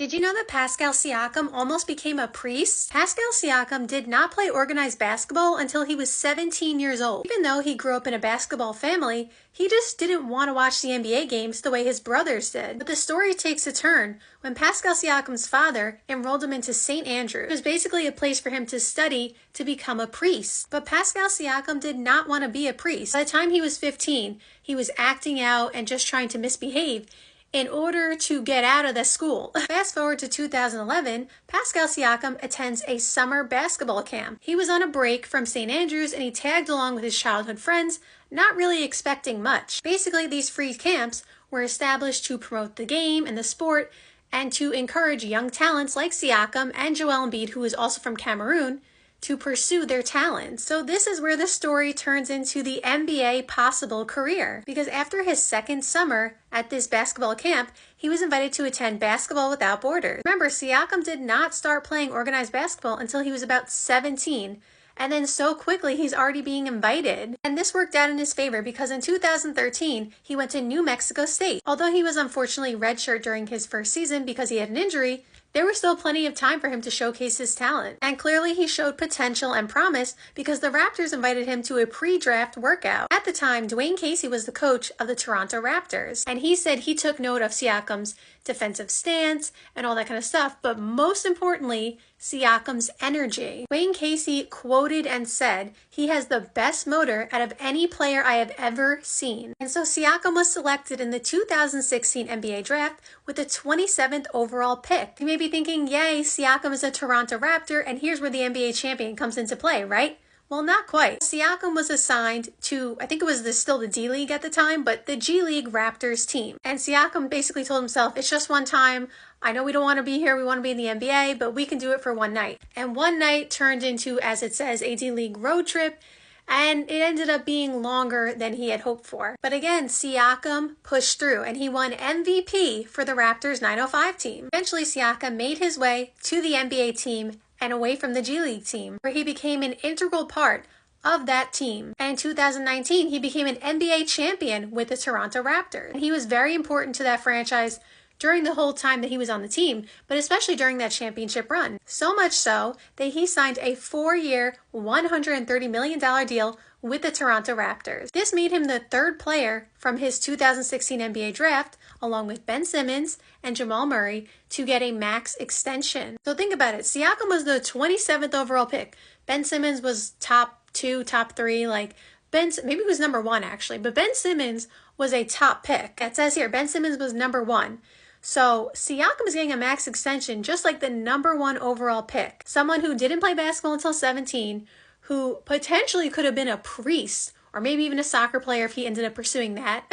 Did you know that Pascal Siakam almost became a priest? Pascal Siakam did not play organized basketball until he was 17 years old. Even though he grew up in a basketball family, he just didn't want to watch the NBA games the way his brothers did. But the story takes a turn when Pascal Siakam's father enrolled him into St. Andrews. It was basically a place for him to study to become a priest. But Pascal Siakam did not want to be a priest. By the time he was 15, he was acting out and just trying to misbehave in order to get out of the school. Fast forward to 2011, Pascal Siakam attends a summer basketball camp. He was on a break from St. Andrews and he tagged along with his childhood friends, not really expecting much. Basically, these free camps were established to promote the game and the sport and to encourage young talents like Siakam and Joel Embiid, who is also from Cameroon, to pursue their talents. So this is where the story turns into the NBA possible career. Because after his second summer at this basketball camp, he was invited to attend Basketball Without Borders. Remember, Siakam did not start playing organized basketball until he was about 17. And then so quickly, he's already being invited. And this worked out in his favor because in 2013, he went to New Mexico State. Although he was unfortunately redshirt during his first season because he had an injury, there was still plenty of time for him to showcase his talent. And clearly he showed potential and promise because the Raptors invited him to a pre-draft workout. At the time, Dwayne Casey was the coach of the Toronto Raptors. And he said he took note of Siakam's defensive stance and all that kind of stuff. But most importantly, Siakam's energy. Dwayne Casey quoted and said, "He has the best motor out of any player I have ever seen." And so Siakam was selected in the 2016 NBA draft with the 27th overall pick. You may be thinking, yay, Siakam is a Toronto Raptor, and here's where the NBA champion comes into play, right? Well, not quite. Siakam was assigned to, I think it was still the D-League at the time, but the G-League Raptors team. And Siakam basically told himself, it's just one time. I know we don't want to be here, we want to be in the NBA, but we can do it for one night. And one night turned into, as it says, a D-League road trip, and it ended up being longer than he had hoped for. But again, Siakam pushed through, and he won MVP for the Raptors 905 team. Eventually, Siakam made his way to the NBA team and away from the G League team, where he became an integral part of that team. And in 2019, he became an NBA champion with the Toronto Raptors. And he was very important to that franchise during the whole time that he was on the team, but especially during that championship run. So much so that he signed a 4-year, $130 million deal with the Toronto Raptors. This made him the third player from his 2016 NBA draft, along with Ben Simmons and Jamal Murray, to get a max extension. So think about it. Siakam was the 27th overall pick. Ben Simmons was top 2, top 3, maybe it was number 1 actually, but Ben Simmons was a top pick. It says here, Ben Simmons was number 1. So Siakam is getting a max extension just like the number 1 overall pick. Someone who didn't play basketball until 17, who potentially could have been a priest or maybe even a soccer player if he ended up pursuing that,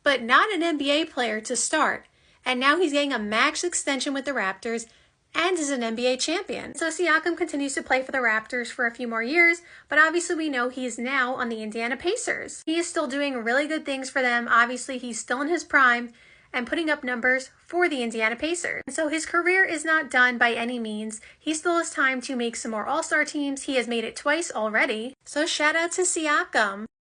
but not an NBA player to start. And now he's getting a max extension with the Raptors and is an NBA champion. So Siakam continues to play for the Raptors for a few more years, but obviously we know he is now on the Indiana Pacers. He is still doing really good things for them. Obviously he's still in his prime and putting up numbers for the Indiana Pacers. And so his career is not done by any means. He still has time to make some more All-Star teams. He has made it twice already. So shout out to Siakam.